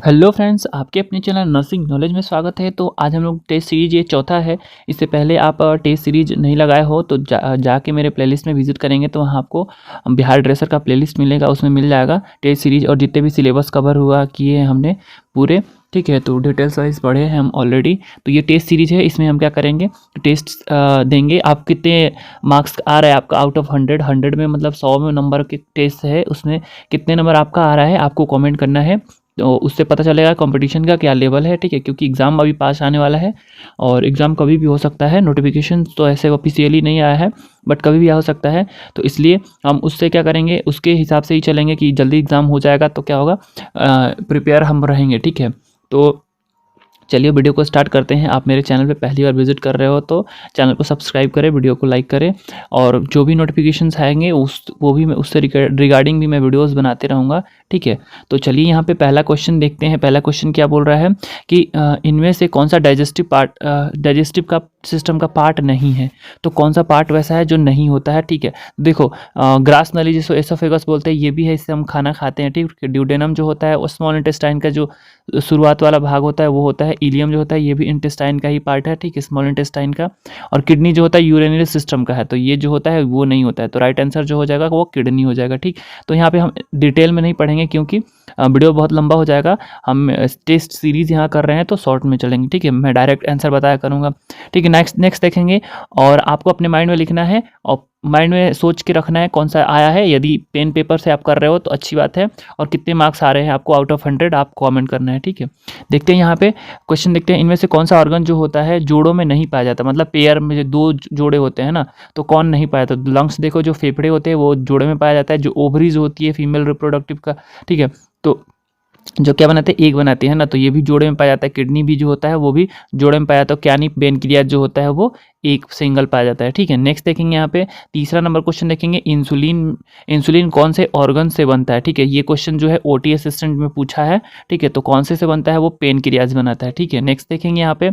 Hello friends, आपके अपने channel nursing knowledge में स्वागत है। तो आज हम लोग टेस्ट सीरीज ये चौथा है। इससे पहले आप टेस्ट सीरीज नहीं लगाए हो तो जाके मेरे प्लेलिस्ट में विजिट करेंगे तो वहाँ आपको बिहार ड्रेसर का प्लेलिस्ट मिलेगा, उसमें मिल जाएगा टेस्ट सीरीज और जितने भी सिलेबस कवर हुआ किए हैं हमने पूरे। ठीक है, तो डिटेल्स वाइज पढ़े हैं हम ऑलरेडी। तो ये टेस्ट सीरीज है, इसमें हम क्या करेंगे, टेस्ट देंगे। आप कितने मार्क्स आ रहा है आपका आउट ऑफ 100 में, मतलब 100 में नंबर के टेस्ट है, उसमें कितने नंबर आपका आ रहा है आपको कमेंट करना है। तो उससे पता चलेगा कंपटीशन का क्या लेवल है। ठीक है, क्योंकि एग्ज़ाम अभी पास आने वाला है और एग्ज़ाम कभी भी हो सकता है। नोटिफिकेशन तो ऐसे ऑफिशियली नहीं आया है, बट कभी भी आ सकता है। तो इसलिए हम उससे क्या करेंगे, उसके हिसाब से ही चलेंगे कि जल्दी एग्ज़ाम हो जाएगा तो क्या होगा, प्रिपेयर हम रहेंगे। ठीक है, तो चलिए वीडियो को स्टार्ट करते हैं। आप मेरे चैनल पे पहली बार विजिट कर रहे हो तो चैनल को सब्सक्राइब करें, वीडियो को लाइक करें और जो भी नोटिफिकेशंस आएंगे वो भी मैं उससे रिगार्डिंग भी मैं वीडियोस बनाते रहूँगा। ठीक है, तो चलिए यहाँ पे पहला क्वेश्चन देखते हैं। पहला क्वेश्चन क्या बोल रहा है कि इनमें से कौन सा डाइजेस्टिव का सिस्टम का पार्ट नहीं है। तो कौन सा पार्ट वैसा है जो नहीं होता है। ठीक है, देखो ग्रास नली जिसको एसोफेगस बोलते हैं, ये भी है, इससे हम खाना खाते हैं। ठीक है, ड्यूडेनम जो होता है वो स्मॉल इंटेस्टाइन का जो शुरुआत वाला भाग होता है वो होता है। इलियम जो होता है ये भी इंटेस्टाइन का ही पार्ट है। ठीक है, स्मॉल इंटेस्टाइन का। और किडनी जो होता है यूरिनरी सिस्टम का है, तो ये जो होता है वो नहीं होता है। तो राइट आंसर जो हो जाएगा वो किडनी हो जाएगा। ठीक, तो यहाँ पे हम डिटेल में नहीं पढ़ेंगे क्योंकि वीडियो बहुत लंबा हो जाएगा। हम टेस्ट सीरीज यहाँ कर रहे हैं तो शॉर्ट में चलेंगे। ठीक है, मैं डायरेक्ट आंसर बताया करूँगा। ठीक है, नेक्स्ट देखेंगे और आपको अपने माइंड में लिखना है और माइंड में सोच के रखना है कौन सा आया है। यदि पेन पेपर से आप कर रहे हो तो अच्छी बात है, और कितने मार्क्स आ रहे हैं आपको आउट ऑफ 100 आप कमेंट करना है। ठीक है, देखते हैं यहाँ पे क्वेश्चन देखते हैं। इनमें से कौन सा ऑर्गन जो होता है जोड़ों में नहीं पाया जाता, मतलब पेयर में जो दो जोड़े होते हैं ना, तो कौन नहीं पाया जाता। लंग्स देखो, जो फेफड़े होते हैं वो जोड़े में पाया जाता है। जो ओवरीज होती है फीमेल रिप्रोडक्टिव का, ठीक है, तो जो क्या बनाते हैं, एक बनाते हैं ना, तो ये भी जोड़े में पाया जाता है। किडनी भी जो होता है वो भी जोड़े में पाया जाता है। क्या नहीं, पेनक्रियाज जो होता है वो एक सिंगल पाया जाता है। ठीक है, नेक्स्ट देखेंगे यहाँ पे तीसरा नंबर क्वेश्चन देखेंगे। इंसुलिन कौन से ऑर्गन से बनता है। ठीक है, ये क्वेश्चन जो है ओटी असिस्टेंट में पूछा है। ठीक है, तो कौन से बनता है, वो पेनक्रियाज बनाता है। ठीक है, नेक्स्ट देखेंगे यहाँ पे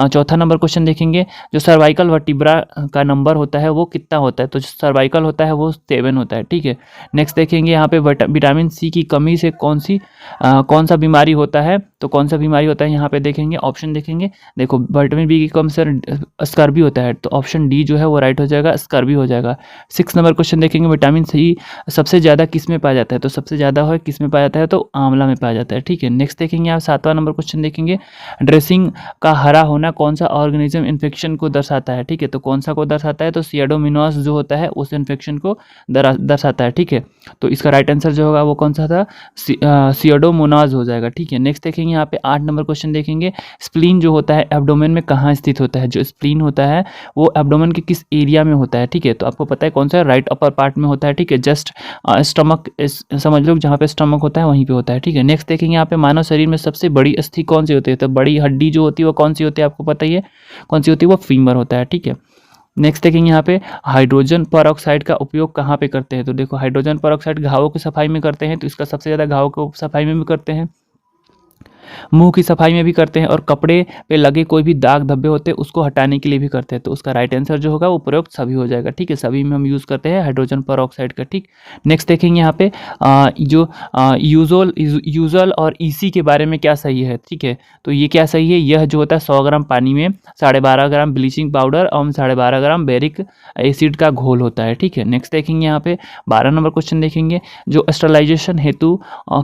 चौथा नंबर क्वेश्चन देखेंगे। जो सर्वाइकल वर्टिब्रा का नंबर होता है वो कितना होता है, तो जो सर्वाइकल होता है वो 7 होता है। ठीक है, नेक्स्ट देखेंगे यहाँ पे विटामिन सी की कमी से कौन सा बीमारी होता है। तो कौन सा बीमारी होता है यहाँ पे देखेंगे, ऑप्शन देखेंगे। देखो, विटामिन बी की कम से स्कर्वी होता है, तो ऑप्शन डी जो है वो राइट हो जाएगा, स्कर्वी हो जाएगा। 6 नंबर क्वेश्चन देखेंगे। विटामिन सी सबसे ज़्यादा किस में पाया जाता है, तो सबसे ज़्यादा है किस में पाया जाता है, तो आंवला में पाया जाता है। ठीक है, नेक्स्ट देखेंगे आप 7वां नंबर क्वेश्चन देखेंगे। ड्रेसिंग का हरा होना कौन सा ऑर्गेनिज्म इन्फेक्शन को दर्शाता है। ठीक है, तो कौन सा को दर्शाता है, तो सियाडोमोनास जो होता है उस इन्फेक्शन को दर्शाता है। ठीक है, तो इसका राइट आंसर जो होगा वो कौन सा था, सियाडोमोनास हो जाएगा। ठीक है, नेक्स्ट देखेंगे यहाँ पे 8 नंबर क्वेश्चन देखेंगे। स्प्लीन जो होता है एब्डोमेन में कहाँ स्थित होता है। जो स्प्लीन होता है वो एब्डोमेन के किस एरिया में होता है। ठीक है, तो आपको पता है कौन सा, राइट अपर पार्ट में होता है। ठीक है, जस्ट स्टमक समझ लो, जहाँ पे स्टमक होता है वहीं पे होता है। ठीक है, नेक्स्ट देखेंगे यहाँ पे मानव शरीर में सबसे बड़ी अस्थि कौन सी होती है। तो बड़ी हड्डी जो होती है वो कौन सी होती है, आपको पता ही है कौन सी होती है, वो फीमर होता है। ठीक है, नेक्स्ट देखेंगे यहाँ पे हाइड्रोजन परऑक्साइड का उपयोग कहाँ पे करते हैं। तो देखो, हाइड्रोजन परऑक्साइड घावों की सफाई में करते हैं, तो इसका सबसे ज़्यादा घावों को सफाई में भी करते हैं, मुंह की सफाई में भी करते हैं, और कपड़े पे लगे कोई भी दाग धब्बे होते हैं उसको हटाने के लिए भी करते हैं। तो उसका राइट आंसर जो होगा वो प्रयोग सभी हो जाएगा। ठीक है, सभी में हम यूज़ करते हैं हाइड्रोजन परऑक्साइड का। ठीक, नेक्स्ट देखेंगे यहाँ पे जो यूजल और ईसी के बारे में क्या सही है। ठीक है, तो ये क्या सही है, यह जो होता है 100 ग्राम पानी में 12.5 ग्राम ब्लीचिंग पाउडर और 12.5 ग्राम बेरिक एसिड का घोल होता है। ठीक है, नेक्स्ट देखेंगे यहाँ पे 12 नंबर क्वेश्चन देखेंगे। जो स्टरलाइजेशन हेतु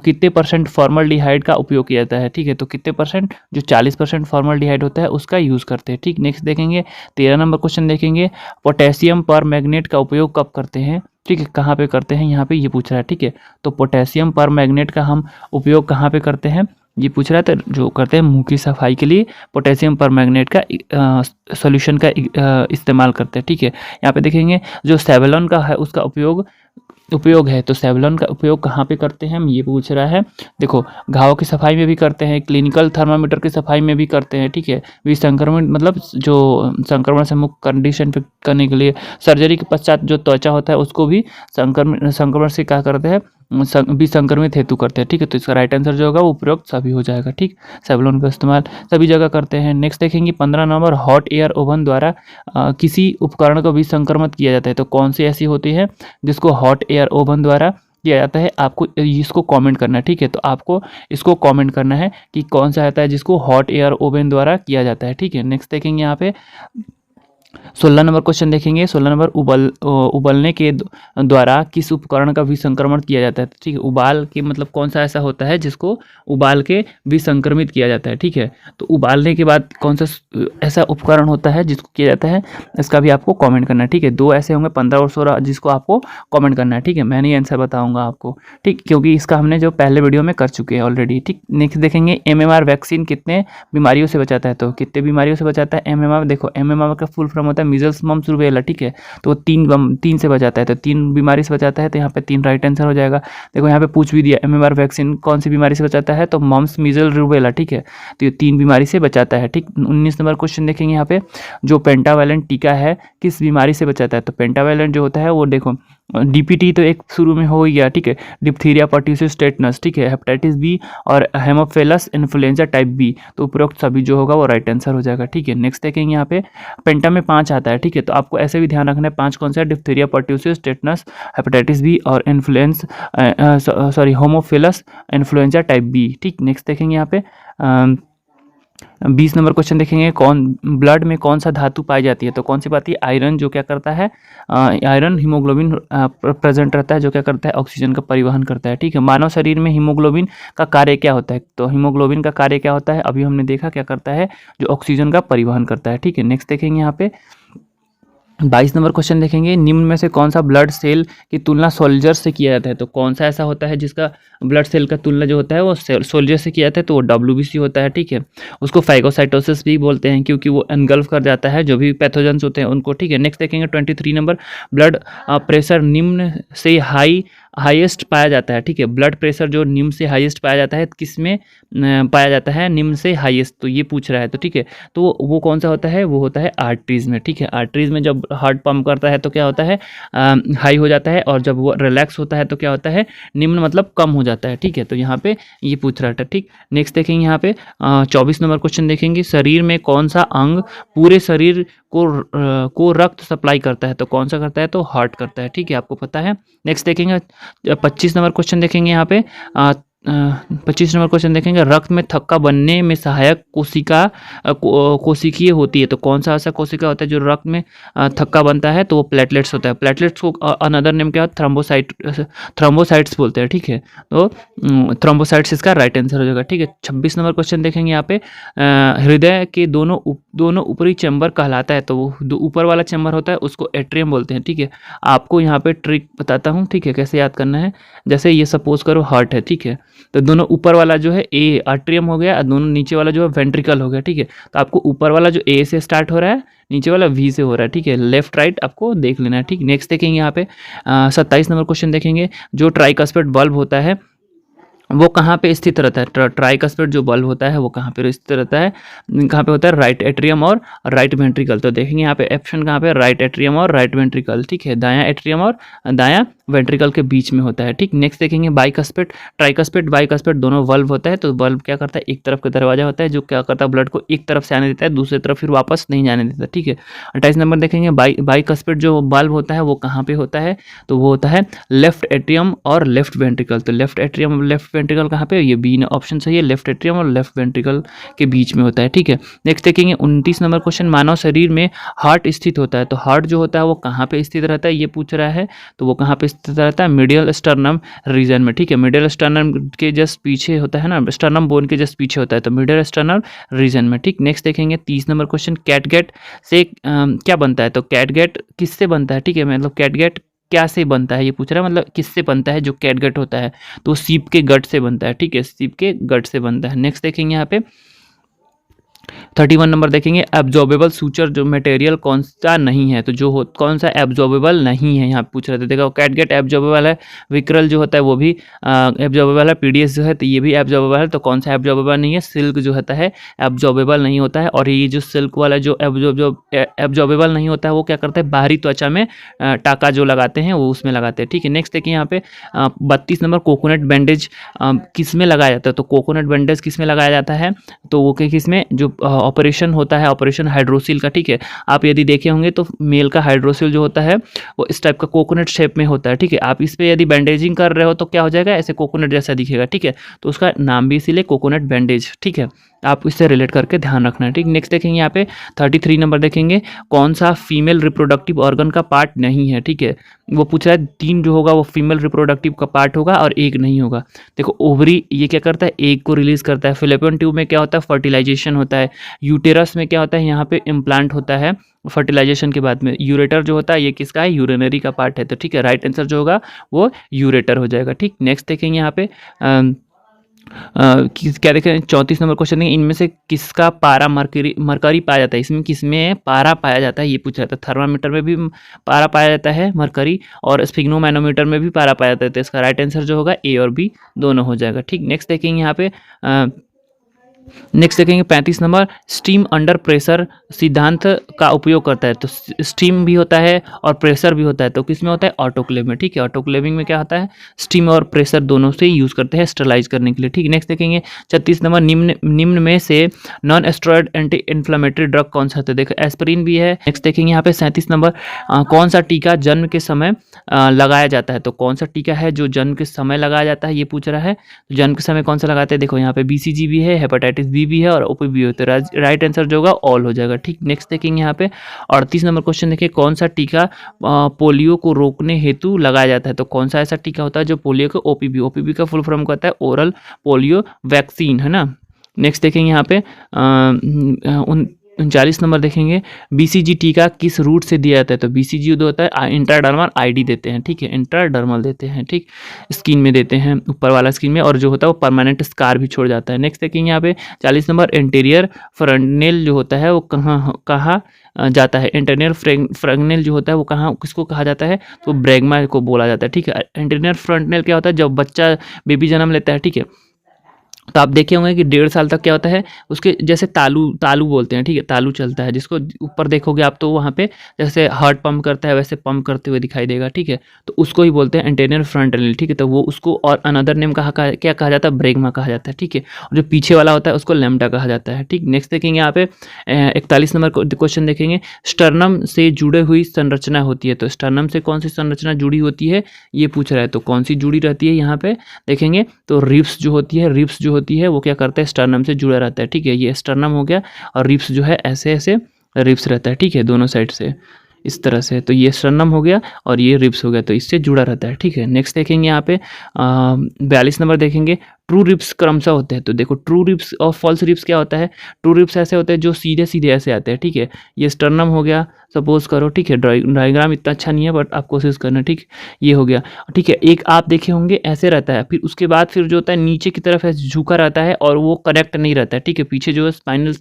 कितने % फॉर्मल्डिहाइड का उपयोग किया जाता है। ठीक है, तो कितने %, जो 40% फॉर्मल्डिहाइड होता है उसका यूज़ करते हैं। ठीक, नेक्स्ट देखेंगे 13 नंबर क्वेश्चन देखेंगे। पोटेशियम पर मैग्नेट का उपयोग कब करते हैं। ठीक है, कहाँ पे करते हैं, यहाँ पे ये पूछ रहा है। ठीक है, तो पोटेशियम पर मैग्नेट का हम उपयोग कहाँ पे करते हैं, ये पूछ रहा है। तो जो करते हैं मुंह की सफाई के लिए पोटेशियम पर मैग्नेट का सॉल्यूशन का इस्तेमाल करते हैं। ठीक है, यहाँ पे देखेंगे जो सेवलॉन का है उसका उपयोग है, तो सेवलॉन का उपयोग कहाँ पे करते हैं, हम ये पूछ रहा है। देखो, घावों की सफाई में भी करते हैं, क्लिनिकल थर्मामीटर की सफाई में भी करते हैं। ठीक है, विसंक्रमण मतलब जो संक्रमण से मुक्त कंडीशन पे करने के लिए, सर्जरी के पश्चात जो त्वचा होता है उसको भी संक्रमण से क्या करते हैं, विसंक्रमित हेतु करते हैं। ठीक है, तो इसका राइट आंसर जो होगा वो उपयुक्त सभी हो जाएगा। ठीक, सेवलॉन का इस्तेमाल सभी जगह करते हैं। नेक्स्ट देखेंगे 15 नंबर। हॉट एयर ओवन द्वारा किसी उपकरण को विसंक्रमित किया जाता है, तो कौन सी ऐसी होती है जिसको हॉट एयर ओवन द्वारा किया जाता है, आपको इसको कमेंट करना है, ठीक है। तो आपको इसको कमेंट करना है कि कौन सा आता है जिसको हॉट एयर ओवन द्वारा किया जाता है, ठीक है। नेक्स्ट देखेंगे यहाँ पे 16 नंबर क्वेश्चन देखेंगे। 16 नंबर उबलने के द्वारा किस उपकरण का विसंक्रमण किया जाता है, ठीक है। उबाल के मतलब कौन सा ऐसा होता है जिसको उबाल के विसंक्रमित किया जाता है, ठीक है। तो उबालने के बाद कौन सा ऐसा उपकरण होता है जिसको किया जाता है, इसका भी आपको कमेंट करना है, ठीक है। दो ऐसे होंगे 15 और 16 जिसको आपको कमेंट करना है, ठीक है। मैं नहीं आंसर बताऊंगा आपको, ठीक, क्योंकि इसका हमने जो पहले वीडियो में कर चुके हैं ऑलरेडी, ठीक। नेक्स्ट देखेंगे MMR वैक्सीन कितने बीमारियों से बचाता है, तो कितने बीमारियों से बचाता है MMR। देखो MMR का फुल फॉर्म होता है मीजल्स मम्स रूबेला, ठीक है। तो तीन से बचाता है, तो 3 बीमारी से बचाता है, तो यहाँ पे 3 राइट आंसर हो जाएगा। देखो यहाँ पे पूछ भी दिया MMR वैक्सीन कौन सी बीमारी से बचाता है, तो मम्स मीजल रूबेला, ठीक है। तो ये 3 बीमारी से बचाता है, ठीक। 19 नंबर क्वेश्चन देखेंगे यहाँ पे, जो पेंटावैलेंट टीका है किस बीमारी से बचाता है, तो पेंटावैलेंट जो होता है वो देखो DPT तो एक शुरू में हो ही गया, ठीक है। डिप्थीरिया पर्ट्यूसिस टेटनस, ठीक है। हेपेटाइटिस बी और हेमोफिलस इन्फ्लुएंजा टाइप बी, तो उपरोक्त सभी जो होगा वो राइट आंसर हो जाएगा, ठीक है। नेक्स्ट देखेंगे यहाँ पे पेंटा में 5 आता है, ठीक है। तो आपको ऐसे भी ध्यान रखना है 5 कौन सा है, diphtheria pertussis tetanus hepatitis B और होमोफिलस इन्फ्लुएंजा टाइप बी, ठीक। नेक्स्ट देखेंगे यहाँ पे 20 नंबर क्वेश्चन देखेंगे, ब्लड में कौन सा धातु पाई जाती है, तो कौन सी पाती है, आयरन, जो क्या करता है आयरन हीमोग्लोबिन प्रेजेंट रहता है, जो क्या करता है ऑक्सीजन का परिवहन करता है, ठीक है। मानव शरीर में हीमोग्लोबिन का कार्य क्या होता है, तो हीमोग्लोबिन का कार्य क्या होता है, अभी हमने देखा क्या करता है, जो ऑक्सीजन का परिवहन करता है, ठीक है। नेक्स्ट देखेंगे यहाँ पे 22 नंबर क्वेश्चन देखेंगे, निम्न में से कौन सा ब्लड सेल की तुलना सोल्जर से किया जाता है, तो कौन सा ऐसा होता है जिसका ब्लड सेल का तुलना जो होता है वो सोल्जर से किया जाता है, तो वो WBC होता है, ठीक है। उसको फाइगोसाइटोसिस भी बोलते हैं क्योंकि वो एनगल्फ कर जाता है जो भी पैथोजेंस होते हैं उनको, ठीक है। नेक्स्ट देखेंगे 23 नंबर, ब्लड प्रेशर निम्न से हाईएस्ट पाया जाता है, ठीक है। ब्लड प्रेशर जो निम्न से हाईएस्ट पाया जाता है किस में पाया जाता है, निम्न से हाईएस्ट, तो ये पूछ रहा है, तो ठीक है। तो वो कौन सा होता है, वो होता है आर्टरीज में, ठीक है। आर्टरीज में जब हार्ट पंप करता है तो क्या होता है, हाई हो जाता है, और जब वो रिलैक्स होता है तो क्या होता है, निम्न मतलब कम हो जाता है, ठीक है। तो यहाँ पे ये पूछ रहा था, ठीक। नेक्स्ट देखेंगे यहाँ पे 24 नंबर क्वेश्चन देखेंगे, शरीर में कौन सा अंग पूरे शरीर को रक्त सप्लाई करता है, तो कौन सा करता है, तो हार्ट करता है, ठीक है, आपको पता है। नेक्स्ट देखेंगे 25 नंबर क्वेश्चन देखेंगे यहाँ पे 25 नंबर क्वेश्चन देखेंगे, रक्त में थक्का बनने में सहायक कोशिकीय होती है, तो कौन सा ऐसा कोशिका होता है जो रक्त में थक्का बनता है, तो वो प्लेटलेट्स होता है। प्लेटलेट्स को अनदर नेम क्या होता है, थ्रोम्बोसाइट्स बोलते हैं, ठीक है। तो थ्रोम्बोसाइट्स इसका राइट आंसर हो जाएगा, ठीक है। 26 नंबर क्वेश्चन देखेंगे यहाँ पे, हृदय के दोनों ऊपरी चैम्बर कहलाता है, तो वो ऊपर वाला चैम्बर होता है उसको एट्रियम बोलते हैं, ठीक है। आपको यहाँ पे ट्रिक बताता हूँ, ठीक है, कैसे याद करना है। जैसे ये सपोज करो हार्ट है, ठीक है, तो दोनों ऊपर वाला जो है ए आर्ट्रियम हो गया और दोनों नीचे वाला जो है वेंट्रिकल हो गया, ठीक है। तो आपको ऊपर वाला जो ए से स्टार्ट हो रहा है, नीचे वाला वी से हो रहा है, ठीक है। लेफ्ट राइट आपको देख लेना है, ठीक। नेक्स्ट देखेंगे यहाँ पे 27 नंबर क्वेश्चन देखेंगे, जो ट्राइकस्पेड बल्ब होता है वो कहाँ पे स्थित रहता है, ट्राइकस्पेड जो बल्ब होता है वो कहाँ पे स्थित रहता है, कहाँ पे होता है, राइट एट्रियम और राइट वेंट्रिकल। तो देखेंगे यहाँ पे ऑप्शन कहाँ पे, राइट एट्रियम और राइट वेंट्रिकल, ठीक है। दायां एट्रियम और दायां वेंट्रिकल के बीच में होता है, ठीक। नेक्स्ट देखेंगे बाइकस्पेड, ट्राइकस्पेड बाइकस्पेड दोनों बल्ब होता है, तो बल्ब क्या करता है, एक तरफ का दरवाजा होता है जो क्या करता है, ब्लड को एक तरफ से आने देता है, दूसरी तरफ फिर वापस नहीं जाने देता, ठीक है। 28 नंबर देखेंगे बाइकस्पेड जो बल्ब होता है वो कहाँ पे होता है, तो वो होता है लेफ्ट एट्रियम और लेफ्ट वेंट्रिकल। तो लेफ्ट एट्रियम लेफ्ट वेंट्रिकल कहाँ पे, ये बी ऑप्शन सही है, लेफ्ट एट्रियम और लेफ्ट वेंट्रिकल के बीच में होता है, ठीक है। नेक्स्ट देखेंगे 29 नंबर क्वेश्चन, मानव शरीर में हार्ट स्थित होता है, तो हार्ट जो होता है वो कहाँ पे स्थित रहता है, ये पूछ रहा है। तो वो कहाँ पे स्थित रहता है, मिडियल स्टर्नम रीजन में, ठीक है। मिडियल स्टर्नम के जस्ट पीछे होता है ना, स्टर्नम बोन के जस्ट पीछे होता है, तो मिडियल स्टर्नम रीजन में, ठीक। नेक्स्ट देखेंगे 30 नंबर क्वेश्चन, कैटगेट से क्या बनता है, तो कैटगेट किससे बनता है, ठीक है। मतलब कैटगेट क्या से बनता है ये पूछ रहा है, मतलब किससे बनता है जो कैटगट होता है, तो सीप के गट से बनता है, ठीक है, सीप के गट से बनता है। नेक्स्ट देखेंगे यहाँ पे 31 नंबर देखेंगे, एब्जॉर्बेबल सूचर जो मटेरियल कौन सा नहीं है, तो जो कौन सा एब्जॉर्बेबल नहीं है यहाँ पूछ रहे थे। देखो कैटगेट एब्जॉर्बेबल है, विक्रल जो होता है वो भी एब्जॉर्बेबल है, PDS जो है तो ये भी एब्जॉर्बेबल है, तो कौन सा एब्जॉर्बेबल नहीं है, सिल्क जो होता है एब्जॉर्बेबल नहीं होता है। और ये जो सिल्क वाला जो एब्जॉर्बेबल नहीं होता है वो क्या करता है, बाहरी त्वचा में टाका जो लगाते हैं वो उसमें लगाते हैं, ठीक है। नेक्स्ट देखिए यहाँ पे 32 नंबर, कोकोनट बैंडेज किस में लगाया जाता है, तो कोकोनट बैंडेज किस में लगाया जाता है, तो वो किस में, जो ऑपरेशन होता है, ऑपरेशन हाइड्रोसिल का, ठीक है। आप यदि देखे होंगे तो मेल का हाइड्रोसिल जो होता है वो इस टाइप का कोकोनट शेप में होता है, ठीक है। आप इस पे यदि बैंडेजिंग कर रहे हो तो क्या हो जाएगा, ऐसे कोकोनट जैसा दिखेगा, ठीक है। तो उसका नाम भी इसीलिए कोकोनट बैंडेज, ठीक है। आप इससे रिलेट करके ध्यान रखना है, ठीक। नेक्स्ट देखेंगे यहाँ पे 33 नंबर देखेंगे, कौन सा फीमेल रिप्रोडक्टिव ऑर्गन का पार्ट नहीं है, ठीक है। वो पूछ रहा है 3 जो होगा वो फीमेल रिप्रोडक्टिव का पार्ट होगा और 1 नहीं होगा। देखो ओवरी ये क्या करता है, एग को रिलीज करता है। फिलिपियन ट्यूब में क्या होता है, फर्टिलाइजेशन होता है। यूटेरस में क्या होता है, यहाँ पे इम्प्लांट होता है फर्टिलाइजेशन के बाद में। यूरेटर जो होता है ये किसका है, यूरिनरी का पार्ट है, तो ठीक है। राइट आंसर जो होगा वो यूरेटर हो जाएगा, ठीक। नेक्स्ट देखेंगे यहाँ पे क्या देखें 34 नंबर क्वेश्चन है, इनमें से किसका पारा मरकरी पाया जाता है, इसमें किसमें पारा पाया जाता है ये पूछ रहा था। थर्मामीटर में भी पारा पाया जाता है मरकरी, और स्फिग्नोमैनोमीटर में भी पारा पाया जाता है। तो इसका राइट आंसर जो होगा ए और बी दोनों हो जाएगा, ठीक। नेक्स्ट देखेंगे यहाँ पे नेक्स्ट देखेंगे 35 नंबर, स्टीम अंडर प्रेशर सिद्धांत का उपयोग करता है। तो स्टीम भी होता है और प्रेशर भी होता है, तो किस में होता है, ऑटोक्लेव में, ठीक है। ऑटोक्लेविंग में क्या होता है, स्टीम और प्रेशर दोनों से यूज़ करते हैं स्टरलाइज करने के लिए, ठीक। नेक्स्ट देखेंगे 36 नंबर, निम्न में से non steroid anti inflammatory drug कौन सा है, तो देखो एस्पिरिन भी है। नेक्स्ट देखेंगे यहाँ पे 37 नंबर, कौन सा टीका जन्म के समय लगाया जाता है, तो कौन सा टीका है जो जन्म के समय लगाया जाता है ये पूछ रहा है। तो जन्म के समय कौन सा लगाते हैं, देखो यहाँ पे BCG भी है, हेपेटाइटिस बी भी है और OP भी होता है। राइट आंसर जो होगा ऑल हो जाएगा, ठीक। नेक्स्ट देखेंगे यहाँ पे 38 नंबर क्वेश्चन देखिए, कौन सा टीका पोलियो को रोकने हेतु लगाया जाता है, तो कौन सा ऐसा टीका होता है जो पोलियो को OPV का फुल फॉर्म कहता है ओरल पोलियो वैक्सीन, है ना। नेक्स्ट देखेंगे यहाँ पे 39 नंबर देखेंगे, BCG टीका किस रूट से दिया जाता है, तो BCG जो होता है इंट्राडर्मल ID देते हैं, ठीक है। इंट्राडर्मल देते हैं, ठीक, स्किन में देते हैं, ऊपर वाला स्किन में, और जो होता है वो परमानेंट स्कार भी छोड़ जाता है। नेक्स्ट देखेंगे यहाँ पे 40 नंबर, इंटीरियर फ्रंटनेल जो होता है वो कहाँ जाता है, इंटरनल फ्रंटनेल जो होता है वो कहाँ किसको कहा जाता है, तो ब्रैग्मा को बोला जाता है, ठीक है। इंटरनल फ्रंटनेल क्या होता है, जब बच्चा बेबी जन्म लेता है, ठीक है। तो आप देखे होंगे कि 1.5 साल तक क्या होता है उसके जैसे तालू बोलते हैं, ठीक है, तालू चलता है, जिसको ऊपर देखोगे आप तो वहाँ पे जैसे हार्ट पंप करता है वैसे पंप करते हुए दिखाई देगा, ठीक है। तो उसको ही बोलते हैं एंटेरियर फ्रंटनल, ठीक है। तो वो उसको और अनदर नेम क्या कहा जाता है, ब्रैग्मा कहा जाता है, ठीक है। और जो पीछे वाला होता है उसको लैम्डा कहा जाता है, ठीक। नेक्स्ट देखेंगे यहाँ पे 41 नंबर क्वेश्चन देखेंगे, स्टर्नम से जुड़े हुई संरचना होती है, तो स्टर्नम से कौन सी संरचना जुड़ी होती है ये पूछ रहा है। तो कौन सी जुड़ी रहती है यहाँ पे देखेंगे, तो रिब्स जो होती है, रिब्स जो होती है वो क्या करता है, स्टर्नम से जुड़ा रहता है, ठीक है। ये स्टर्नम हो गया, और रिब्स जो है ऐसे ऐसे रिब्स रहता है, ठीक है, दोनों साइड से इस तरह से। तो ये स्टर्नम हो गया और ये रिब्स हो गया, तो इससे जुड़ा रहता है, ठीक है। नेक्स्ट देखेंगे यहाँ पे 42 नंबर देखेंगे, ट्रू रिब्स क्रमशः होते हैं, तो देखो ट्रू रिब्स और फॉल्स रिब्स क्या होता है। ट्रू रिब्स ऐसे होते हैं जो सीधे सीधे ऐसे आते हैं, ठीक है। ये स्टर्नम हो गया सपोज करो, ठीक है। डायग्राम इतना अच्छा नहीं है बट आप कोशिश करना, ठीक। ये हो गया, ठीक है। एक आप देखे होंगे ऐसे रहता है, फिर उसके बाद फिर जो होता है नीचे की तरफ ऐसे झुका रहता है और वो कनेक्ट नहीं रहता है, ठीक है। पीछे जो है स्पाइनल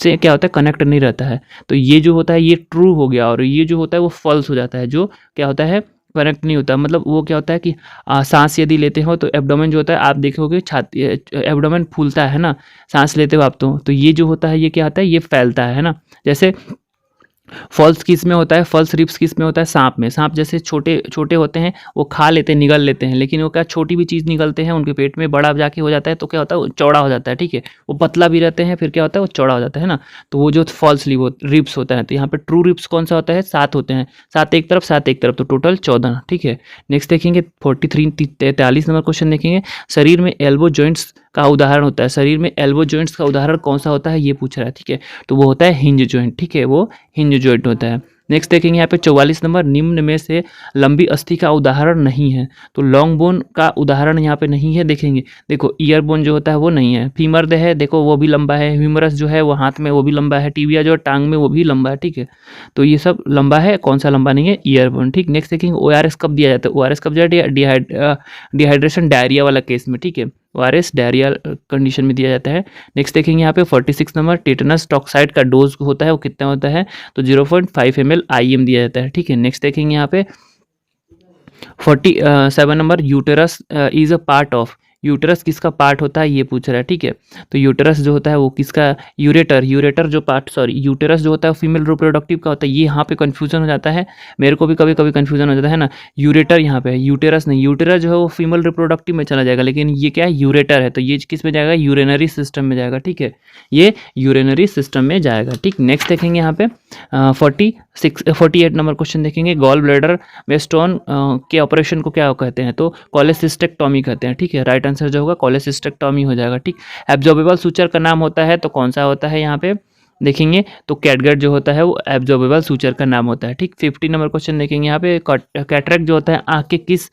से क्या होता है, कनेक्ट नहीं रहता है। तो ये जो होता है ये ट्रू हो गया, और ये जो होता है वो फॉल्स हो जाता है, जो क्या होता है कनेक्ट नहीं होता। मतलब वो क्या होता है कि सांस यदि लेते हो तो एब्डोमेन जो होता है आप देखोगे छाती एब्डोमेन फूलता है ना, सांस लेते हो आप तो ये जो होता है ये क्या होता है, ये फैलता है ना। जैसे फॉल्स किस में होता है, फॉल्स रिब्स किस में होता है, सांप में। सांप जैसे छोटे छोटे होते हैं वो खा लेते हैं, निगल लेते हैं, लेकिन वो क्या छोटी भी चीज़ निगलते हैं उनके पेट में, बड़ा जाके हो जाता है तो क्या होता है वो चौड़ा हो जाता है, ठीक है। वो पतला भी रहते हैं फिर क्या होता है वो चौड़ा हो जाता है ना। तो वो जो फॉल्स रिब्स होता है, तो यहाँ पे ट्रू रिब्स कौन सा होता है, 7 होते हैं, 7 एक तरफ 7 एक तरफ, तो टोटल 14, ठीक है। नेक्स्ट देखेंगे 43 नंबर क्वेश्चन देखेंगे, शरीर में एल्बो जॉइंट्स का उदाहरण होता है, शरीर में एल्बो जॉइंट्स का उदाहरण कौन सा होता है ये पूछ रहा है, ठीक है। तो वो होता है हिंज जॉइंट, ठीक है, वो हिंज जॉइंट होता है। नेक्स्ट देखेंगे यहाँ पे 44 नंबर, निम्न में से लंबी अस्थि का उदाहरण नहीं है, तो लॉन्ग बोन का उदाहरण यहाँ पे नहीं है। देखेंगे देखो ईयर बोन जो होता है वो नहीं है, फीमर दे है देखो वो भी लंबा है, ह्यूमरस जो है वो हाथ में वो भी लंबा है, टिबिया जो टांग में वो भी लंबा है, ठीक है। तो ये सब लंबा है, कौन सा लंबा नहीं है, ईयर बोन, ठीक। नेक्स्ट देखेंगे ORS कब दिया जाता है, ORS कब जाए, डिहाइड्रेशन डायरिया वाला केस में, ठीक है। ORS डायरिया कंडीशन में दिया जाता है। नेक्स्ट देखेंगे यहाँ पे 46 नंबर, टेटनस टॉक्साइड का डोज होता है वो कितना होता है, तो 0.5 ml IM दिया जाता है, ठीक है। नेक्स्ट देखेंगे यहाँ पे 47 number, uterus is a part of, uterus किसका पार्ट होता है ये पूछ रहा है, ठीक है। तो यूटेरस जो होता है वो किसका, यूरेटर जो पार्ट, सॉरी यूटेरस जो होता है फीमेल रिप्रोडक्टिव का होता है। ये यहाँ पे कन्फ्यूजन हो जाता है, मेरे को भी कभी कभी कन्फ्यूजन हो जाता है ना। यूरेटर यहाँ पे है, यूटेरस नहीं। यूटेरस जो है वो फीमेल रिप्रोडक्टिव में चला जाएगा, लेकिन ये क्या है, यूरेटर है, तो ये किस में जाएगा, यूरिनरी सिस्टम में जाएगा, ठीक है। ये यूरिनरी सिस्टम में जाएगा, ठीक। नेक्स्ट देखेंगे यहाँ पे 48 नंबर क्वेश्चन देखेंगे। गॉल ब्लैडर में स्टोन के ऑपरेशन को क्या कहते हैं, तो कोलेसिस्टेक्टोमी कहते हैं, ठीक है। राइट आंसर जो होगा कोलेसिस्टेक्टोमी हो जाएगा, ठीक। एब्जॉर्बेबल सूचर का नाम होता है तो कौन सा होता है यहाँ पे देखेंगे, तो कैटगट जो होता है वो एब्जॉर्बेबल सूचर का नाम होता है, ठीक। 50 नंबर क्वेश्चन देखेंगे यहाँ पे। कैटरेक्ट जो होता है आँख के किस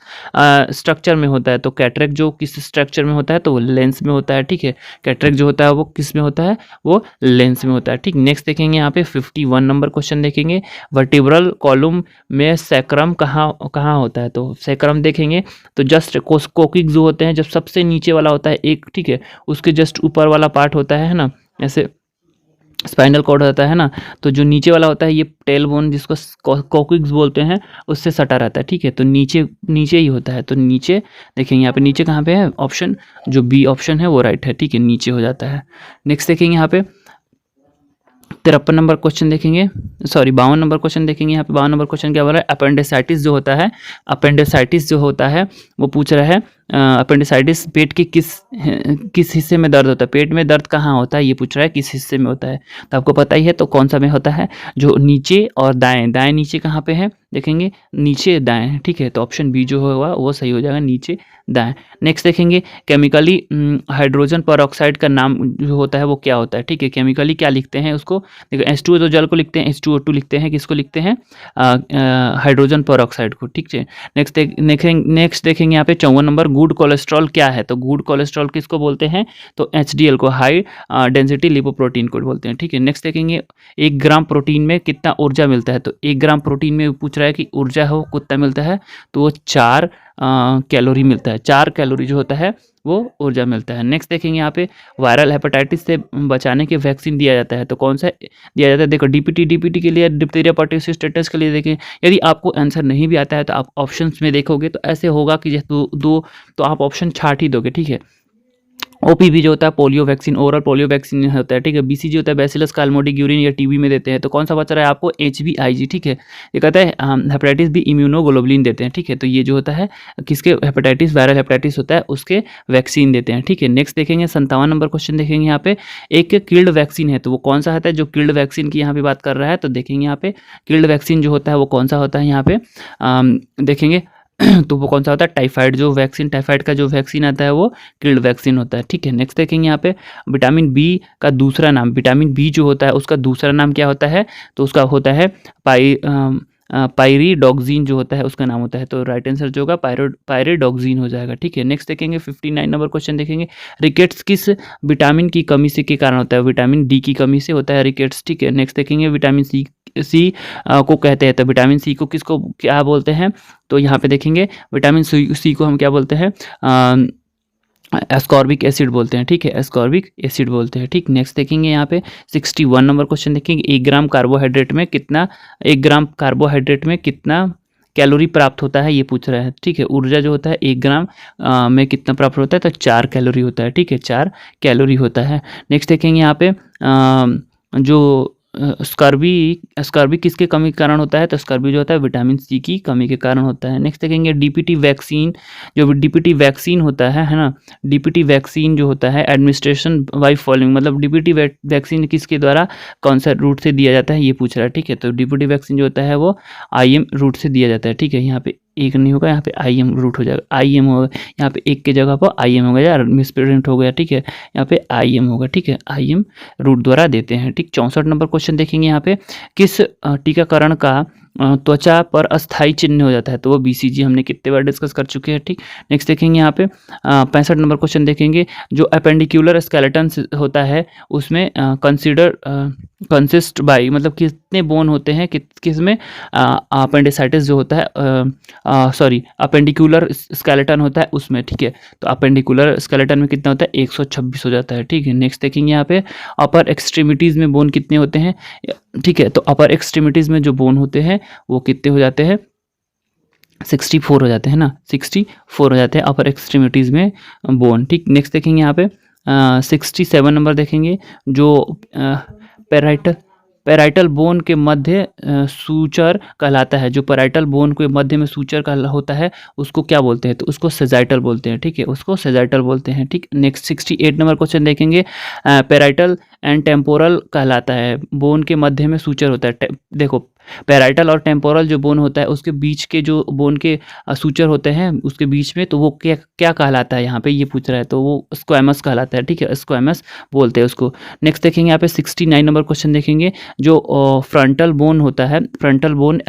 स्ट्रक्चर में होता है, तो कैटरेक्ट जो किस स्ट्रक्चर में होता है, तो वो लेंस में होता है, ठीक है। कैटरेक्ट जो होता है वो किस में होता है, वो लेंस में होता है, ठीक। नेक्स्ट देखेंगे यहाँ पे 51 नंबर क्वेश्चन देखेंगे। वर्टिब्रल कॉलम में सैक्रम कहाँ कहाँ होता है, तो सैक्रम देखेंगे तो जस्ट कोकिक जो होते हैं, जब सबसे नीचे वाला होता है एक, ठीक है, उसके जस्ट ऊपर वाला पार्ट होता है ना, ऐसे स्पाइनल कॉर्ड होता है ना, तो जो नीचे वाला होता है ये टेल बोन जिसको कोकिक्स बोलते हैं उससे सटा रहता है, ठीक है। तो नीचे नीचे ही होता है, तो नीचे देखेंगे यहाँ पे, नीचे कहाँ पे है, ऑप्शन जो बी ऑप्शन है वो राइट है, ठीक है, नीचे हो जाता है। नेक्स्ट देखेंगे यहाँ पे 53 नंबर क्वेश्चन देखेंगे, सॉरी 52 नंबर क्वेश्चन देखेंगे। यहाँ पे 52 नंबर क्वेश्चन क्या बोल रहा है, अपेंडिसाइटिस जो होता है, अपेंडिसाइटिस जो होता है वो पूछ रहा है अपेंडिसाइटिस पेट के किस हिस्से में दर्द होता है, पेट में दर्द कहाँ होता है ये पूछ रहा है, किस हिस्से में होता है, तो आपको पता ही है, तो कौन सा में होता है, जो नीचे और दाएं, दाएं नीचे कहाँ पे है देखेंगे, नीचे दाएं, ठीक है। तो ऑप्शन बी जो होगा वो सही हो जाएगा, नीचे दाएं। नेक्स्ट देखेंगे केमिकली हाइड्रोजन पर का नाम जो होता है वो क्या होता है, ठीक है। केमिकली क्या लिखते हैं उसको, देखो H2O तो जल को लिखते हैं, H2O2 लिखते हैं, किसको लिखते हैं, हाइड्रोजन पर को, ठीक है। नेक्स्ट देखेंगे यहाँ पे 54 नंबर, गुड कोलेस्ट्रॉल क्या है, तो गुड कोलेस्ट्रॉल किसको बोलते हैं, तो HDL को, हाई डेंसिटी लिपोप्रोटीन को बोलते हैं, ठीक है। नेक्स्ट देखेंगे 1 ग्राम प्रोटीन में कितना ऊर्जा मिलता है, तो 1 ग्राम प्रोटीन में पूछ रहा है कि ऊर्जा हो कितना मिलता है, तो वो 4 कैलोरी मिलता है, 4 कैलोरी जो होता है वो ऊर्जा मिलता है। नेक्स्ट देखेंगे यहाँ पे वायरल हेपेटाइटिस से बचाने के वैक्सीन दिया जाता है, तो कौन सा दिया जाता है, देखो डीपीटी के लिए, डिप्थीरिया परट्यूसिस स्टेटस के लिए देखें। यदि आपको आंसर नहीं भी आता है तो आप ऑप्शंस में देखोगे तो ऐसे होगा कि जैसे दो तो आप ऑप्शन छाट ही दोगे, ठीक है। OPV जो होता है polio vaccine, oral polio vaccine होता है, ठीक है। BCG होता है बैसिलस काल्मोडिक यूरिन या TB में देते हैं, तो कौन सा बच रहा है आपको, HBIG, ठीक है। ये कहता है हेपेटाइटिस बी इम्यूनोग्लोबुलिन देते हैं, ठीक है। तो ये जो होता है किसके, हेपेटाइटिस, वायरल हेपेटाइटिस होता है उसके वैक्सीन देते हैं, ठीक है। नेक्स्ट देखेंगे 57 नंबर क्वेश्चन देखेंगे यहाँ पे, एक किल्ड वैक्सीन है, तो वो कौन सा होता है, जो किल्ड वैक्सीन की यहाँ पे बात कर रहा है, तो देखेंगे यहाँ पे किल्ड वैक्सीन जो होता है वो कौन सा होता है यहाँ पे देखेंगे तो वो कौन सा होता है, टाइफाइड जो वैक्सीन, टाइफाइड का जो वैक्सीन आता है वो किल्ड वैक्सीन होता है, ठीक है। नेक्स्ट देखेंगे यहाँ पे विटामिन बी का दूसरा नाम, विटामिन बी जो होता है उसका दूसरा नाम क्या होता है, तो उसका होता है पायरिडॉक्सिन जो होता है उसका नाम होता है, तो राइट आंसर जो होगा पायरिडॉक्सिन हो जाएगा, ठीक है। नेक्स्ट देखेंगे 59 नंबर क्वेश्चन देखेंगे, रिकेट्स किस विटामिन की कमी से के कारण होता है, विटामिन डी की कमी से होता है रिकेट्स, ठीक है। नेक्स्ट देखेंगे विटामिन सी को कहते हैं, तो विटामिन सी को किसको क्या बोलते हैं, तो यहाँ पे देखेंगे विटामिन सी को हम क्या बोलते हैं, एस्कॉर्बिक एसिड बोलते हैं, ठीक है, एस्कॉर्बिक एसिड बोलते हैं, ठीक। नेक्स्ट देखेंगे यहाँ पे 61 नंबर क्वेश्चन देखेंगे, 1 ग्राम कार्बोहाइड्रेट में कितना कैलोरी प्राप्त होता है ये पूछ रहा है, ठीक है। ऊर्जा जो होता है 1 ग्राम में कितना प्राप्त होता है, तो 4 कैलोरी होता है, ठीक है, 4 कैलोरी होता है। नेक्स्ट देखेंगे यहाँ पे जो स्कर्वी किसके कमी के कारण होता है, तो स्कर्वी जो होता है विटामिन सी की कमी के कारण होता है। नेक्स्ट देखेंगे डीपीटी वैक्सीन, जो डीपीटी वैक्सीन होता है ना, डीपीटी वैक्सीन जो होता है एडमिनिस्ट्रेशन बाय फॉलोइंग, मतलब डीपीटी वैक्सीन किसके द्वारा कौन सा रूट से दिया जाता है ये पूछ रहा है, ठीक है। तो डीपीटी वैक्सीन जो होता है वो IM रूट से दिया जाता है, ठीक है। यहाँ पे एक नहीं होगा, यहाँ पे IM रूट हो जाएगा, IM होगा, यहाँ पे एक के जगह पर IM होगा यार, मिसप्रिंट हो गया, ठीक है, यहाँ पे IM होगा, ठीक है, IM रूट द्वारा देते हैं, ठीक। 64 नंबर क्वेश्चन देखेंगे यहाँ पे, किस टीकाकरण का त्वचा पर अस्थायी चिन्ह हो जाता है, तो वो BCG हमने कितने बार डिस्कस कर चुके हैं, ठीक। नेक्स्ट देखेंगे यहाँ पे 65 नंबर क्वेश्चन देखेंगे, जो अपेंडिकुलर स्केलेटन होता है उसमें कंसिस्ट बाई, मतलब कितने बोन होते हैं किस में, अपेंडिसाइटिस जो होता है, सॉरी अपेंडिकुलर स्केलेटन होता है उसमें, ठीक है। तो अपेंडिकुलर स्केलेटन में कितना होता है, 126 हो जाता है, ठीक है। नेक्स्ट देखेंगे यहाँ पे अपर एक्सट्रीमिटीज़ में बोन कितने होते हैं, ठीक है। तो अपर एक्सट्रीमिटीज़ में जो बोन होते हैं वो कितने हो जाते हैं, 64 हो जाते हैं ना, 64 हो जाते हैं अपर एक्सट्रीमिटीज़ में बोन। ठीक, नेक्स्ट देखेंगे यहाँ पे 67 नंबर देखेंगे, जो पैराइटल पैराइटल बोन के मध्य सूचर कहलाता है। जो पैराइटल बोन के मध्य में सूचर का होता है उसको क्या बोलते हैं? तो उसको सेजाइटल बोलते हैं। ठीक है, उसको सेजाइटल बोलते हैं। ठीक, नेक्स्ट 68 नंबर क्वेश्चन देखेंगे, पैराइटल एंड टेम्पोरल कहलाता है। बोन के मध्य में सूचर होता है। देखो, पैराइटल और टेम्पोरल जो बोन होता है उसके बीच के जो बोन के सूचर होते हैं उसके बीच में, तो वो क्या क्या कहलाता है? यहाँ पे ये पूछ रहा है, तो वो स्क्वैमस कहलाता है। ठीक है, स्क्वैमस बोलते हैं उसको। नेक्स्ट देखेंगे यहाँ पे 69 नंबर क्वेश्चन देखेंगे, जो फ्रंटल बोन होता है, फ्रंटल बोन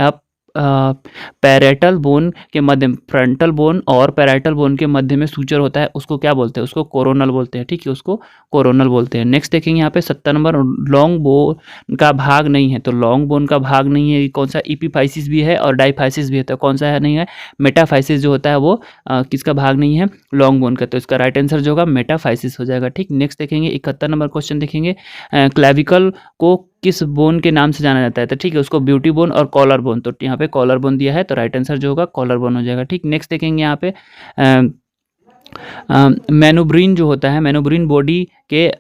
पैरेटल बोन के मध्य, फ्रंटल बोन और पैराइटल बोन के मध्य में सूचर होता है, उसको क्या बोलते हैं? उसको कोरोनल बोलते हैं। ठीक है, उसको कोरोनल बोलते हैं। नेक्स्ट देखेंगे यहाँ पे 70 नंबर, लॉन्ग बोन का भाग नहीं है। तो लॉन्ग बोन का भाग नहीं है, कौन सा? एपिफाइसिस भी है और डाइफाइसिस भी है। तो कौन सा है? नहीं है, मेटाफाइसिस जो होता है वो किसका भाग नहीं है? लॉन्ग बोन का। तो इसका राइट आंसर जो होगा मेटाफाइसिस हो जाएगा। ठीक, नेक्स्ट देखेंगे 71 नंबर क्वेश्चन देखेंगे, क्लेविकल को किस बोन के नाम से जाना जाता है? तो ठीक है, उसको ब्यूटी बोन और कॉलर बोन। तो यहाँ पे कॉलर बोन दिया है, तो राइट आंसर जो होगा कॉलर बोन हो जाएगा। ठीक, नेक्स्ट देखेंगे यहाँ पे मैनुब्रीन जो होता है, मैनुब्रीन बॉडी के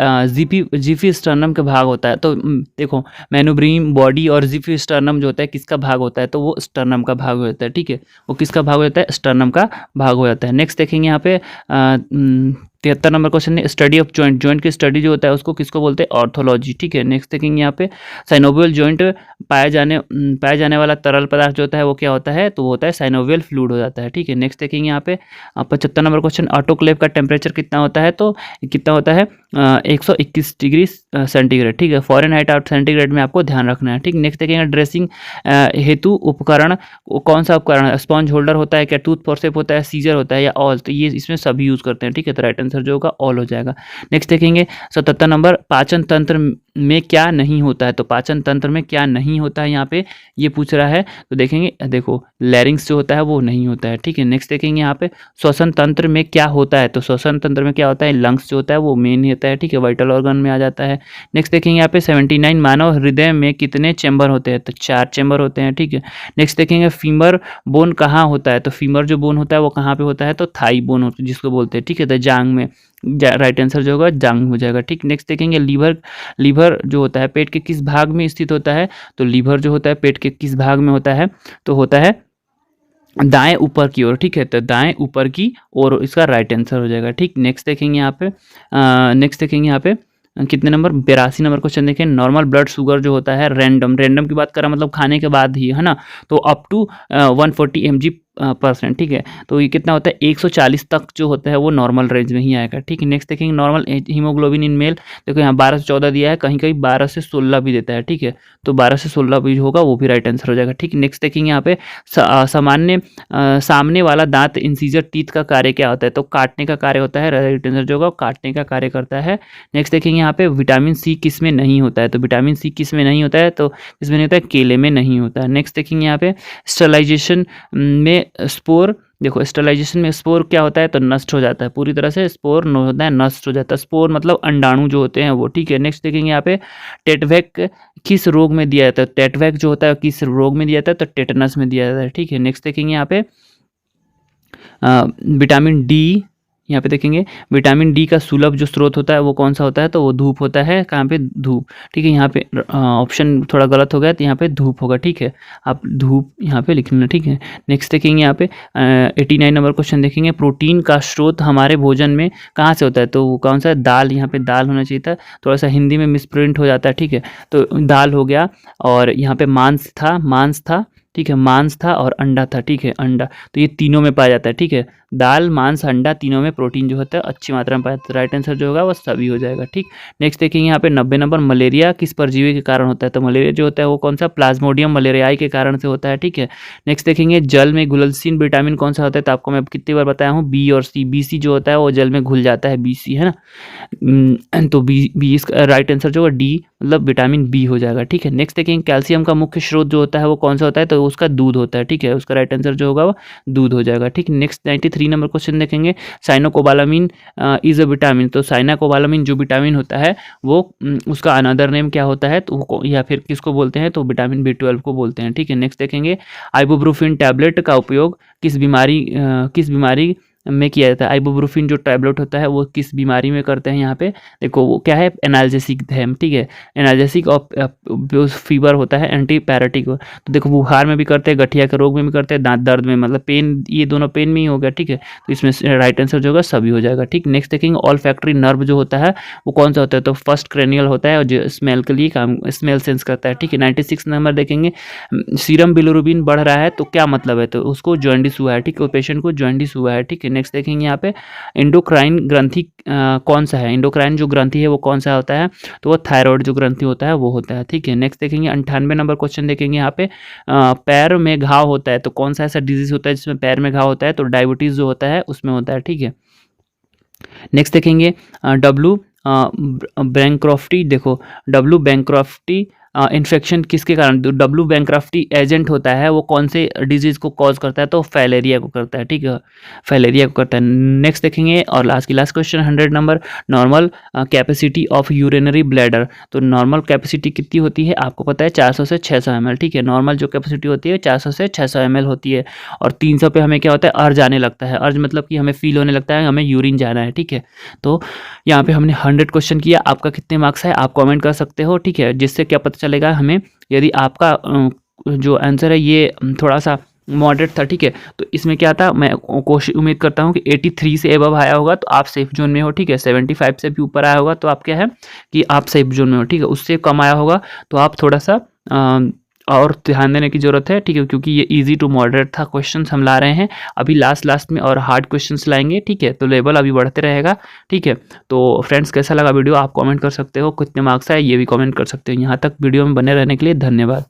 जिफी स्टर्नम का भाग होता है। तो देखो, मैनुब्रीन बॉडी और जिफी स्टर्नम जो होता है किसका भाग होता है? तो वो स्टर्नम का भाग हो जाता है। ठीक है, वो किसका भाग हो जाता है? स्टर्नम का भाग हो जाता है। नेक्स्ट देखेंगे यहाँ पे 73 नंबर क्वेश्चन है, स्टडी ऑफ जॉइंट। जॉइंट की स्टडी जो होता है उसको किसको बोलते हैं? ऑर्थोलॉजी। ठीक है, नेक्स्ट देखेंगे यहाँ पे साइनोवियल जॉइंट पाए जाने वाला तरल पदार्थ जो होता है वो क्या होता है? तो वो होता है साइनोवियल फ्लूइड हो जाता है। ठीक है, नेक्स्ट देखेंगे यहाँ पे 75 नंबर क्वेश्चन, ऑटोक्लेव का टेम्परेचर कितना होता है? तो कितना होता है? 121 डिग्री सेंटीग्रेड। ठीक है, फ़ारेनहाइट और सेंटीग्रेड में आपको ध्यान रखना है। ठीक, नेक्स्ट देखेंगे ड्रेसिंग हेतु उपकरण, कौन सा उपकरण है? स्पॉन्ज होल्डर होता है क्या? टूथ फॉर्सेप होता है, सीजर होता है, या ऑल? तो ये इसमें सभी यूज़ करते हैं। ठीक है, तो राइट आंसर जो होगा ऑल हो जाएगा। नेक्स्ट देखेंगे 77 नंबर, पाचन तंत्र में क्या नहीं होता है? तो पाचन तंत्र में क्या नहीं होता है यहाँ पे ये पूछ रहा है। तो देखेंगे, देखो लैरिंग्स जो होता है वो नहीं होता है। ठीक है, नेक्स्ट देखेंगे यहाँ पे श्वसन तंत्र में क्या होता है? तो श्वसन तंत्र में क्या होता है? लंग्स जो होता है वो मेन होता है। ठीक है, वाइटल ऑर्गन में आ जाता है। नेक्स्ट देखेंगे यहाँ पे 79, मानव हृदय में कितने चैम्बर होते हैं? तो 4 चैम्बर होते हैं। ठीक है, नेक्स्ट देखेंगे फीमर बोन कहाँ होता है? तो फीमर जो बोन होता है वो कहाँ पे होता है? तो थाई बोन होता है जिसको बोलते हैं। ठीक है, तो जांग में, राइट आंसर जो होगा जांग हो जाएगा। ठीक, नेक्स्ट देखेंगे लीवर जो होता है पेट के किस भाग में स्थित होता है? तो लीवर जो होता है पेट के किस भाग में होता है? तो होता है दाएं ऊपर की ओर। ठीक है, तो दाएं ऊपर की ओर इसका राइट आंसर हो जाएगा। ठीक, नेक्स्ट देखेंगे यहाँ पे नेक्स्ट देखेंगे यहाँ पे कितने नंबर? 82 नंबर क्वेश्चन देखें, नॉर्मल ब्लड शुगर जो होता है रैंडम की बात करें मतलब खाने के बाद ही, है ना, तो अप टू 140 mg/%। ठीक है, तो ये कितना होता है? 140 तक जो होता है वो नॉर्मल रेंज में ही आएगा। ठीक है, नेक्स्ट देखेंगे नॉर्मल हीमोग्लोबिन इन मेल। देखो यहाँ 12 से 14 दिया है, कहीं कहीं 12 से 16 भी देता है। ठीक है, तो 12 से 16 भी होगा, वो भी राइट आंसर हो जाएगा। ठीक, नेक्स्ट देखेंगे यहाँ पे सामान्य सामने वाला दांत इंसीजर टीथ का कार्य क्या होता है? तो काटने का कार्य होता है। राइट आंसर जो होगा काटने का कार्य करता है। नेक्स्ट देखेंगे यहाँ पे विटामिन सी किस में नहीं होता है? तो विटामिन सी किस में नहीं होता है? तो किस में नहीं होता है? केले में नहीं होता है। नेक्स्ट देखेंगे यहाँ पे स्टरलाइजेशन में स्पोर, देखो स्टरलाइजेशन में स्पोर क्या होता है? तो नष्ट हो जाता है, पूरी तरह से स्पोर होता है नष्ट हो जाता है। स्पोर मतलब अंडाणु जो होते हैं वो। ठीक है, नेक्स्ट देखेंगे यहाँ पे टेटवैक किस रोग में दिया जाता है? टेटवैक जो होता है किस रोग में दिया जाता है? तो टेटनस में दिया जाता है। ठीक है, नेक्स्ट देखेंगे यहाँ पे विटामिन डी, यहाँ पे देखेंगे विटामिन डी का सुलभ जो स्रोत होता है वो कौन सा होता है? तो वो धूप होता है। कहाँ पे? धूप। ठीक है, यहाँ पे ऑप्शन थोड़ा गलत हो गया, तो यहाँ पे धूप होगा। ठीक है, आप धूप यहाँ पे लिख लेना। ठीक है, नेक्स्ट देखेंगे यहाँ पे 89 नंबर क्वेश्चन देखेंगे, प्रोटीन का स्रोत हमारे भोजन में कहाँ से होता है? तो वो कौन सा? दाल। यहाँ पे दाल होना चाहिए था, थोड़ा सा हिंदी में मिसप्रिंट हो जाता है। ठीक है, तो दाल हो गया, और यहाँ पे मांस था। ठीक है, मांस था और अंडा था। ठीक है, अंडा, तो ये तीनों में पाया जाता है। ठीक है, दाल, मांस, अंडा तीनों में प्रोटीन जो होता है अच्छी मात्रा में पाया जाता है। राइट आंसर जो होगा वो सभी हो जाएगा। ठीक, नेक्स्ट देखेंगे यहाँ पे 90 नंबर, मलेरिया किस परजीवी के कारण होता है? तो मलेरिया जो होता है वो कौन सा? प्लाज्मोडियम मलेरियाई के कारण से होता है। ठीक है, नेक्स्ट देखेंगे जल में घुलनशील विटामिन कौन सा होता है? तो आपको मैं कितनी बार बताया हूँ, बी और सी। बी सी जो होता है वो जल में घुल जाता है, बी सी, है ना। तो बी इसका राइट आंसर जो होगा डी मतलब विटामिन बी हो जाएगा, ठीक है। नेक्स्ट देखेंगे कैल्शियम का मुख्य स्रोत जो होता है वो कौन सा होता है, तो उसका दूध होता है, ठीक है। उसका राइट आंसर जो होगा वो दूध हो जाएगा, ठीक। नेक्स्ट 93 नंबर क्वेश्चन देखेंगे, साइनोकोबालामिन इज अ विटामिन, तो साइनाकोबालामिन जो विटामिन होता है वो उसका अनदर नेम क्या होता है, तो या फिर किसको बोलते हैं, तो विटामिन B12 को बोलते हैं, ठीक है। नेक्स्ट देखेंगे आइबुप्रोफिन टैबलेट का उपयोग किस बीमारी में किया जाता है। आइबुप्रोफिन जो टैबलेट होता है वो किस बीमारी में करते हैं, यहाँ पे देखो वो क्या है, एनाल्जेसिक है, ठीक है। एनाल्जेसिक और जो फीवर होता है एंटीपैरेटिक, तो देखो बुखार में भी करते हैं, गठिया के रोग में भी करते हैं, दांत दर्द में, मतलब पेन, ये दोनों पेन में ही हो गया, ठीक है। तो इसमें राइट आंसर जो होगा सभी हो जाएगा, ठीक। नेक्स्ट देखेंगे ऑल फैक्ट्री नर्व जो होता है वो कौन सा होता है, तो फर्स्ट क्रेनियल होता है और जो स्मेल के लिए काम, स्मेल सेंस करता है, ठीक है। 96 नंबर देखेंगे सीरम बिलिरुबिन बढ़ रहा है तो क्या मतलब है, तो उसको जॉन्डिस हुआ है, ठीक है। पेशेंट को जॉन्डिस हुआ है, ठीक है। नेक्स्ट देखेंगे यहाँ पे एंडोक्राइन ग्रंथि कौन सा है, एंडोक्राइन जो ग्रंथि है वो कौन सा होता है, तो वो थायराइड जो ग्रंथि होता है वो होता है, ठीक है। नेक्स्ट देखेंगे 98 नंबर क्वेश्चन देखेंगे यहाँ पे पैर में घाव होता है तो कौन सा ऐसा डिजीज होता है जिसमें पैर में घाव होता है, तो डायबिटीज जो होता है उसमें होता है, ठीक है। नेक्स्ट देखेंगे डब्लू बैंक्रॉफ्टी, देखो डब्लू बैंक्रॉफ्टी इन्फेक्शन किसके कारण, डब्लू बैंक्रॉफ्टी एजेंट होता है वो कौन से डिजीज को कॉज करता है, तो फाइलेरिया को करता है, ठीक है, फाइलेरिया को करता है। नेक्स्ट देखेंगे और last question 100 number normal capacity of urinary bladder, तो नॉर्मल कैपेसिटी कितनी होती है आपको पता है 400 से 600 ml, ठीक है। नॉर्मल जो कैपेसिटी होती है 400 से 600 ml होती है और 300 पे हमें क्या होता है, अर्ज आने लगता है, अर्ज मतलब कि हमें फील होने लगता है हमें यूरिन जाना है, ठीक है। तो यहाँ पे हमने 100 क्वेश्चन किया, आपका कितने मार्क्स है आप कमेंट कर सकते हो, ठीक है। जिससे क्या पता चलेगा हमें, यदि आपका जो आंसर है ये थोड़ा सा मॉडरेट था, ठीक है, तो इसमें क्या था, मैं कोशिश उम्मीद करता हूँ कि 83 से एबव आया होगा तो आप सेफ जोन में हो, ठीक है। 75 से भी ऊपर आया होगा तो आप क्या है कि आप सेफ जोन में हो, ठीक है। उससे कम आया होगा तो आप थोड़ा सा और ध्यान देने की ज़रूरत है, ठीक है, क्योंकि ये इजी टू मॉडरेट था क्वेश्चंस हम ला रहे हैं। अभी लास्ट में और हार्ड क्वेश्चंस लाएंगे, ठीक है, तो लेवल अभी बढ़ते रहेगा, ठीक है। तो फ्रेंड्स कैसा लगा वीडियो आप कमेंट कर सकते हो, कितने मार्क्स आए ये भी कमेंट कर सकते हो। यहाँ तक वीडियो में बने रहने के लिए धन्यवाद।